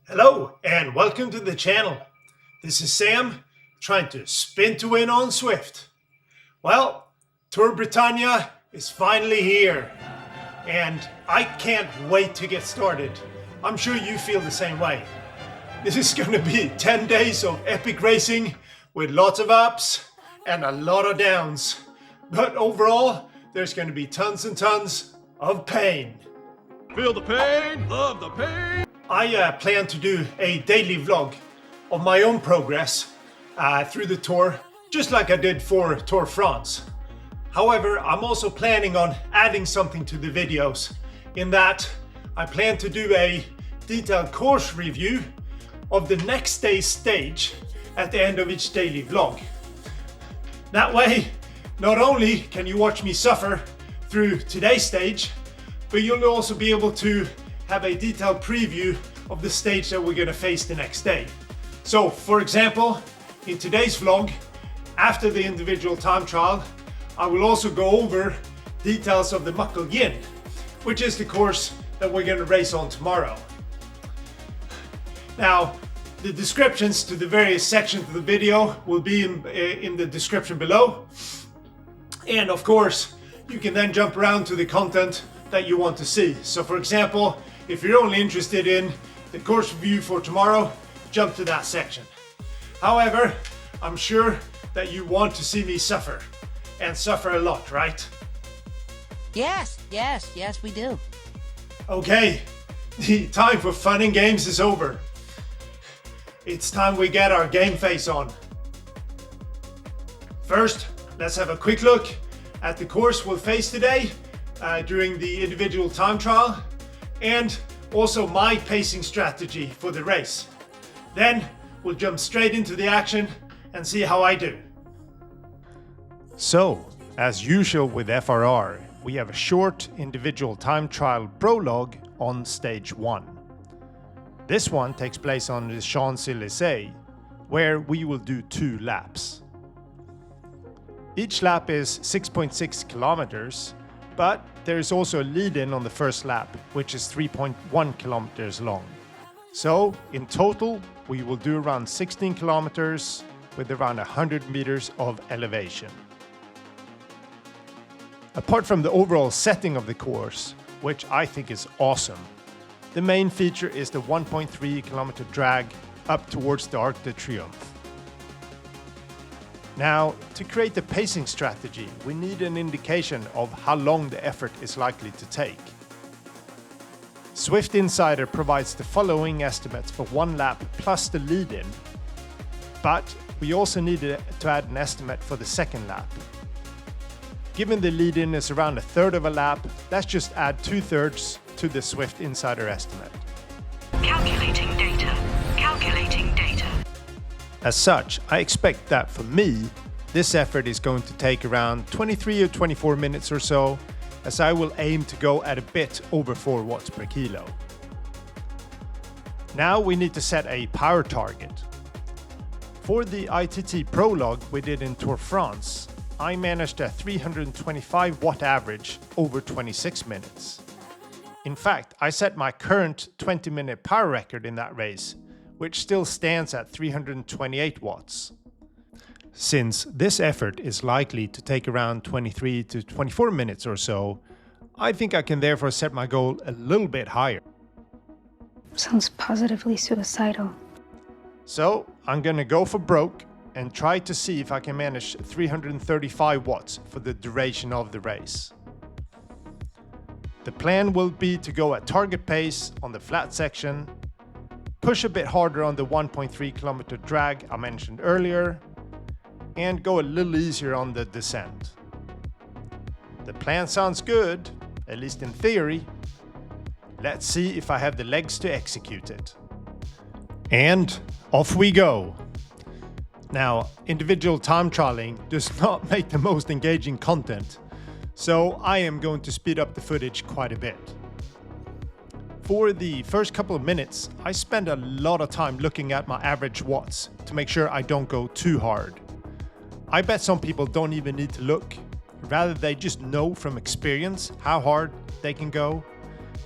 Hello and welcome to the channel. This is Sam trying to spin to win on Swift. Well, Tour Britannia is finally here and I can't wait to get started. I'm sure you feel the same way. This is going to be 10 days of epic racing with lots of ups and a lot of downs. But overall, there's going to be tons and tons of pain. Feel the pain, love the pain. I plan to do a daily vlog of my own progress through the tour, just like I did for Tour France. However, I'm also planning on adding something to the videos, in that I plan to do a detailed course review of the next day's stage at the end of each daily vlog. That way, not only can you watch me suffer through today's stage, but you'll also be able to have a detailed preview of the stage that we're going to face the next day. So, for example, in today's vlog, after the individual time trial, I will also go over details of the Muckle, which is the course that we're going to race on tomorrow. Now, the descriptions to the various sections of the video will be in the description below. And of course, you can then jump around to the content that you want to see. So for example, if you're only interested in the course review for tomorrow, jump to that section. However, I'm sure that you want to see me suffer, and suffer a lot, right? Yes, we do. Okay, the time for fun and games is over. It's time we get our game face on. First, let's have a quick look at the course we'll face today during the individual time trial, and also my pacing strategy for the race. Then we'll jump straight into the action and see how I do. So, as usual with FRR, we have a short individual time trial prologue on stage 1. This one takes place on the Champs-Élysées, where we will do 2 laps. Each lap is 6.6 kilometers, but there is also a lead-in on the first lap, which is 3.1 kilometers long. So, in total, we will do around 16 kilometers with around 100 meters of elevation. Apart from the overall setting of the course, which I think is awesome, the main feature is the 1.3 kilometer drag up towards the Arc de Triomphe. Now, to create the pacing strategy, we need an indication of how long the effort is likely to take. Swift Insider provides the following estimates for 1 lap plus the lead-in, but we also need to add an estimate for the second lap. Given the lead-in is around a third of a lap, let's just add 2/3 to the Swift Insider estimate. Calculating data. Calculating data. As such, I expect that for me, this effort is going to take around 23 or 24 minutes or so, as I will aim to go at a bit over 4 watts per kilo. Now we need to set a power target. For the iTT prologue we did in Tour France, I managed a 325 watt average over 26 minutes. In fact, I set my current 20-minute power record in that race, which still stands at 328 watts. Since this effort is likely to take around 23 to 24 minutes or so, I think I can therefore set my goal a little bit higher. Sounds positively suicidal. So I'm gonna go for broke and try to see if I can manage 335 watts for the duration of the race. The plan will be to go at target pace on the flat section, push a bit harder on the 1.3 kilometer drag I mentioned earlier, and go a little easier on the descent. The plan sounds good, at least in theory. Let's see if I have the legs to execute it. And off we go. Now, individual time trialing does not make the most engaging content, so I am going to speed up the footage quite a bit. For the first couple of minutes, I spend a lot of time looking at my average watts to make sure I don't go too hard. I bet some people don't even need to look, rather they just know from experience how hard they can go.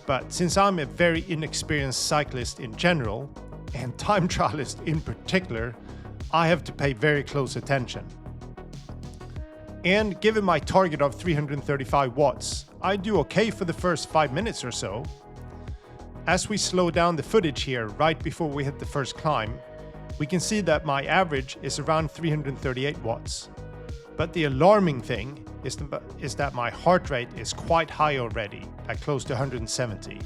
But since I'm a very inexperienced cyclist in general, and time trialists in particular, I have to pay very close attention. And given my target of 335 watts, I do okay for the first 5 minutes or so. As we slow down the footage here right before we hit the first climb, we can see that my average is around 338 watts. But the alarming thing is that my heart rate is quite high already, at close to 170.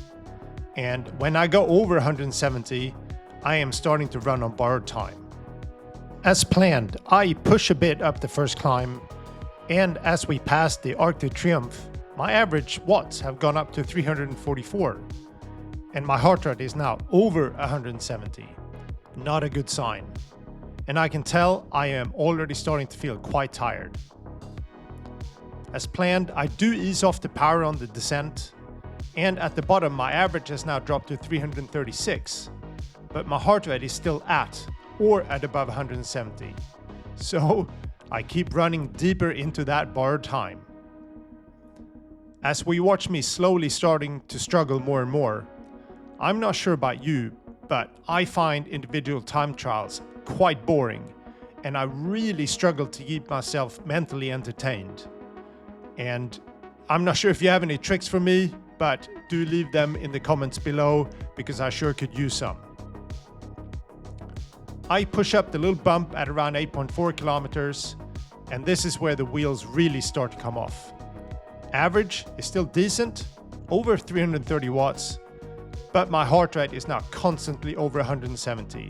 And when I go over 170, I am starting to run on borrowed time. As planned, I push a bit up the first climb, and as we pass the Arc de Triomphe, my average watts have gone up to 344, and my heart rate is now over 170. Not a good sign. And I can tell I am already starting to feel quite tired. As planned, I do ease off the power on the descent, and at the bottom my average has now dropped to 336, but my heart rate is still at or at above 170. So I keep running deeper into that borrowed time. As we watch me slowly starting to struggle more and more, I'm not sure about you, but I find individual time trials quite boring, and I really struggle to keep myself mentally entertained. And I'm not sure if you have any tricks for me, but do leave them in the comments below because I sure could use some. I push up the little bump at around 8.4 kilometers, and this is where the wheels really start to come off. Average is still decent, over 330 watts, but my heart rate is now constantly over 170.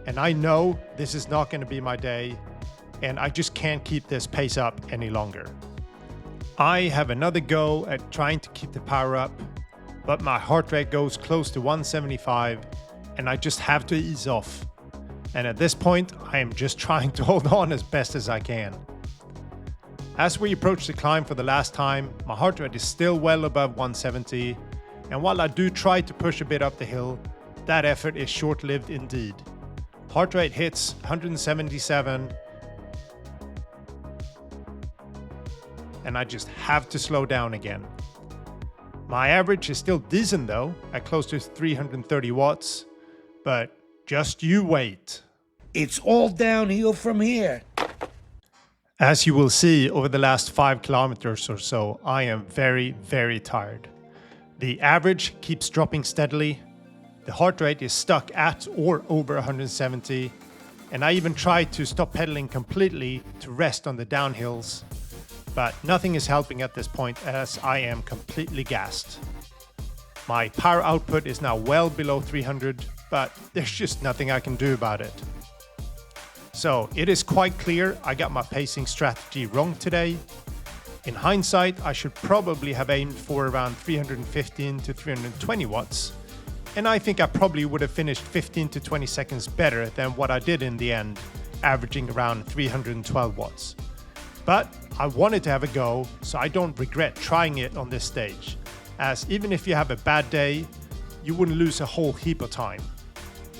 And I know this is not going to be my day, and I just can't keep this pace up any longer. I have another go at trying to keep the power up, but my heart rate goes close to 175, and I just have to ease off. And at this point, I am just trying to hold on as best as I can. As we approach the climb for the last time, my heart rate is still well above 170, and while I do try to push a bit up the hill, that effort is short-lived indeed. Heart rate hits 177, and I just have to slow down again. My average is still decent though, at close to 330 watts, but just you wait. It's all downhill from here. As you will see over the last 5 kilometers or so, I am very, very tired. The average keeps dropping steadily. The heart rate is stuck at or over 170, and I even tried to stop pedaling completely to rest on the downhills, but nothing is helping at this point as I am completely gassed. My power output is now well below 300, but there's just nothing I can do about it. So it is quite clear I got my pacing strategy wrong today. In hindsight, I should probably have aimed for around 315 to 320 watts, and I think I probably would have finished 15 to 20 seconds better than what I did in the end, averaging around 312 watts. But I wanted to have a go, so I don't regret trying it on this stage, as even if you have a bad day, you wouldn't lose a whole heap of time.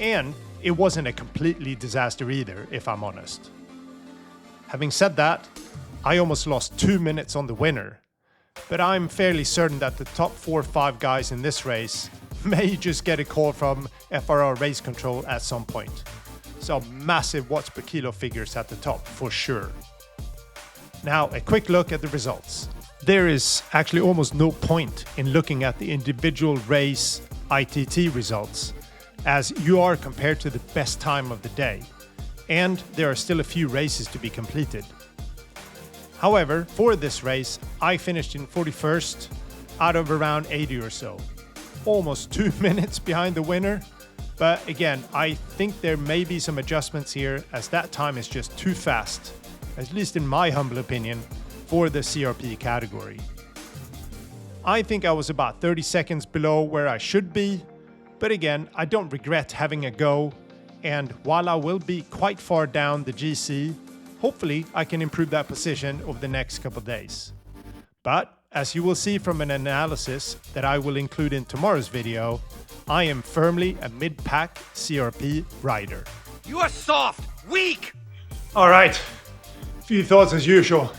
And it wasn't a completely disaster either, if I'm honest. Having said that, I almost lost 2 minutes on the winner, but I'm fairly certain that the top 4 or 5 guys in this race may just get a call from FRR Race Control at some point. So massive watts per kilo figures at the top for sure. Now a quick look at the results. There is actually almost no point in looking at the individual race iTT results, as you are compared to the best time of the day, and there are still a few races to be completed. However, for this race, I finished in 41st out of around 80 or so. Almost 2 minutes behind the winner, but again, I think there may be some adjustments here as that time is just too fast, at least in my humble opinion, for the CRP category. I think I was about 30 seconds below where I should be, but again, I don't regret having a go, and while I will be quite far down the GC, hopefully I can improve that position over the next couple of days. But as you will see from an analysis that I will include in tomorrow's video, I am firmly a mid-pack CRP rider. You are soft, weak. All right, few thoughts as usual.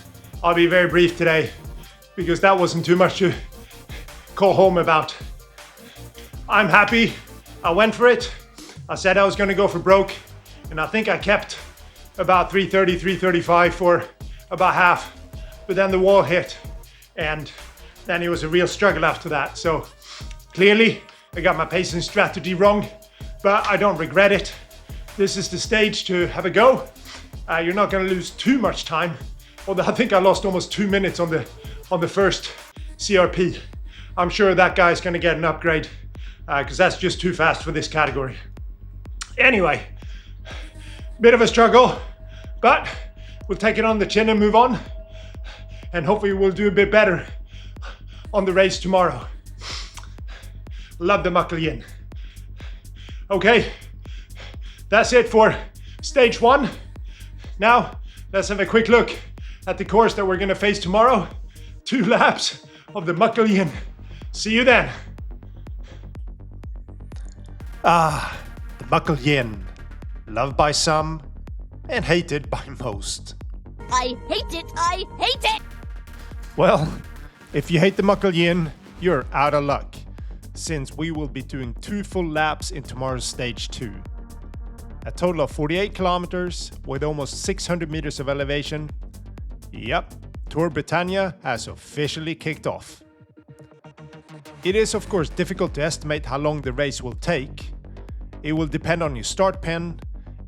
I'll be very brief today because that wasn't too much to call home about. I'm happy I went for it, I said I was going to go for broke, and I think I kept about 330, 335 for about half. But then the wall hit, and then it was a real struggle after that. So clearly, I got my pacing strategy wrong, but I don't regret it. This is the stage to have a go. You're not going to lose too much time, although I think I lost almost 2 minutes on the first CRP. I'm sure that guy's going to get an upgrade because that's just too fast for this category. Anyway, bit of a struggle, but we'll take it on the chin and move on, and hopefully we'll do a bit better on the race tomorrow. Love the Muckle yin. Okay, that's it for stage 1. Now, let's have a quick look at the course that we're going to face tomorrow. 2 laps of the Muckle yin. See you then. The Muckle yin. Loved by some and hated by most. I hate it! I hate it! Well, if you hate the Muckle yin, you're out of luck, since we will be doing 2 full laps in tomorrow's stage 2. A total of 48 kilometers with almost 600 meters of elevation. Yep, Tour Britannia has officially kicked off. It is of course difficult to estimate how long the race will take. It will depend on your start pen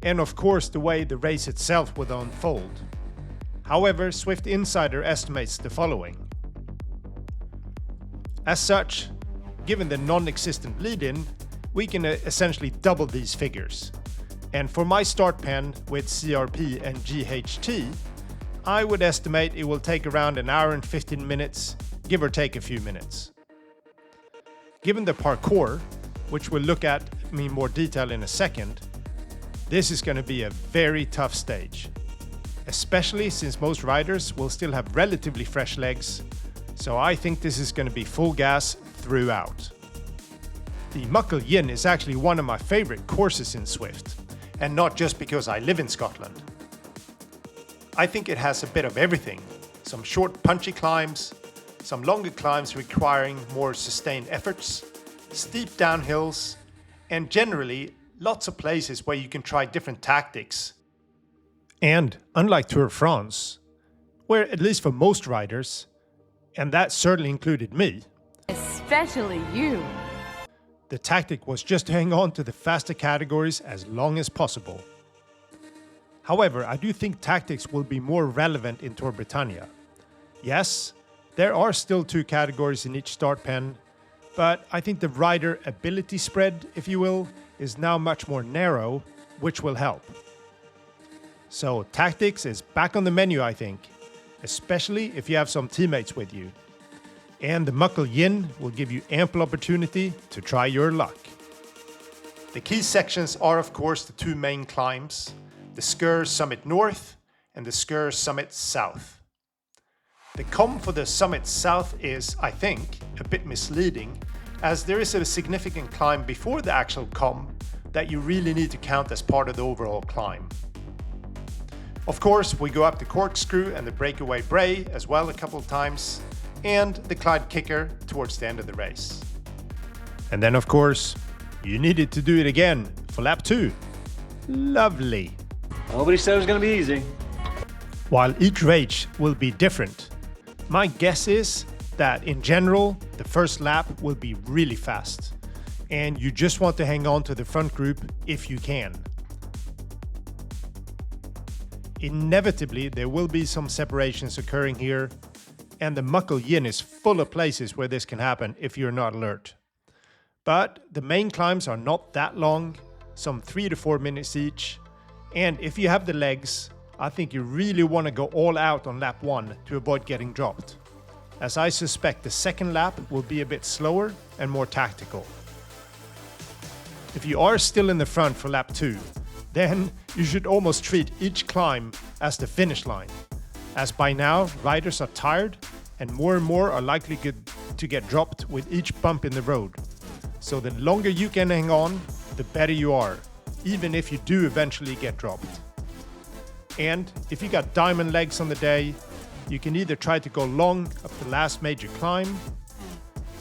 and of course the way the race itself will unfold. However, Swift Insider estimates the following. As such, given the non-existent lead-in, we can essentially double these figures. And for my start pen with CRP and GHT, I would estimate it will take around an hour and 15 minutes, give or take a few minutes. Given the parkour, which we'll look at in more detail in a second, this is going to be a very tough stage, especially since most riders will still have relatively fresh legs, so I think this is going to be full gas throughout. The Muckle yin is actually one of my favorite courses in Swift, and not just because I live in Scotland. I think it has a bit of everything. Some short punchy climbs, some longer climbs requiring more sustained efforts, steep downhills, and generally lots of places where you can try different tactics. And unlike Tour de France, where at least for most riders, and that certainly included me, Especially you. the tactic was just to hang on to the faster categories as long as possible. However, I do think tactics will be more relevant in Tour Britannia. Yes, there are still 2 categories in each start pen, but I think the rider ability spread, if you will, is now much more narrow, which will help. So tactics is back on the menu, I think, especially if you have some teammates with you. And the Muckle yin will give you ample opportunity to try your luck. The key sections are of course the 2 main climbs, the Sker Summit North and the Sker Summit South. The com for the Summit South is, I think, a bit misleading, as there is a significant climb before the actual com that you really need to count as part of the overall climb. Of course, we go up the Corkscrew and the Breakaway Bray as well a couple of times, and the Clyde Kicker towards the end of the race. And then of course, you needed to do it again for lap 2. Lovely. Nobody said it was going to be easy. While each race will be different, my guess is that in general, the first lap will be really fast, and you just want to hang on to the front group if you can. Inevitably, there will be some separations occurring here, and the Muckle yin is full of places where this can happen if you're not alert. But the main climbs are not that long, some 3 to 4 minutes each, and if you have the legs, I think you really want to go all out on lap 1 to avoid getting dropped, as I suspect the second lap will be a bit slower and more tactical. If you are still in the front for lap 2, then you should almost treat each climb as the finish line, as by now riders are tired and more are likely to get dropped with each bump in the road. So the longer you can hang on, the better you are, even if you do eventually get dropped. And if you got diamond legs on the day, you can either try to go long up the last major climb,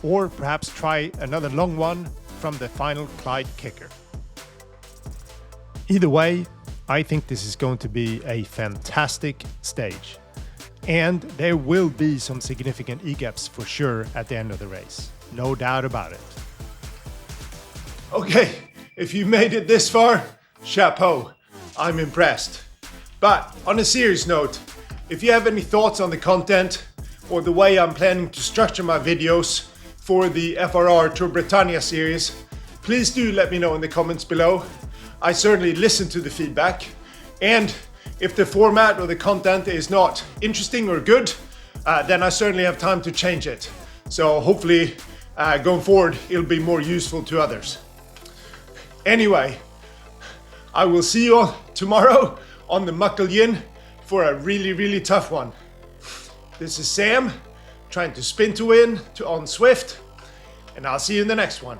or perhaps try another long one from the final Clyde Kicker. Either way, I think this is going to be a fantastic stage. And there will be some significant e-gaps for sure at the end of the race. No doubt about it. Okay, if you made it this far, chapeau. I'm impressed. But on a serious note, if you have any thoughts on the content or the way I'm planning to structure my videos for the FRR Tour Britannia series, please do let me know in the comments below. I certainly listen to the feedback, and if the format or the content is not interesting or good, then I certainly have time to change it. So hopefully going forward it'll be more useful to others. Anyway, I will see you all tomorrow on the Muckle Yin for a really tough one. This is Sam, trying to spin to win on Swift, and I'll see you in the next one.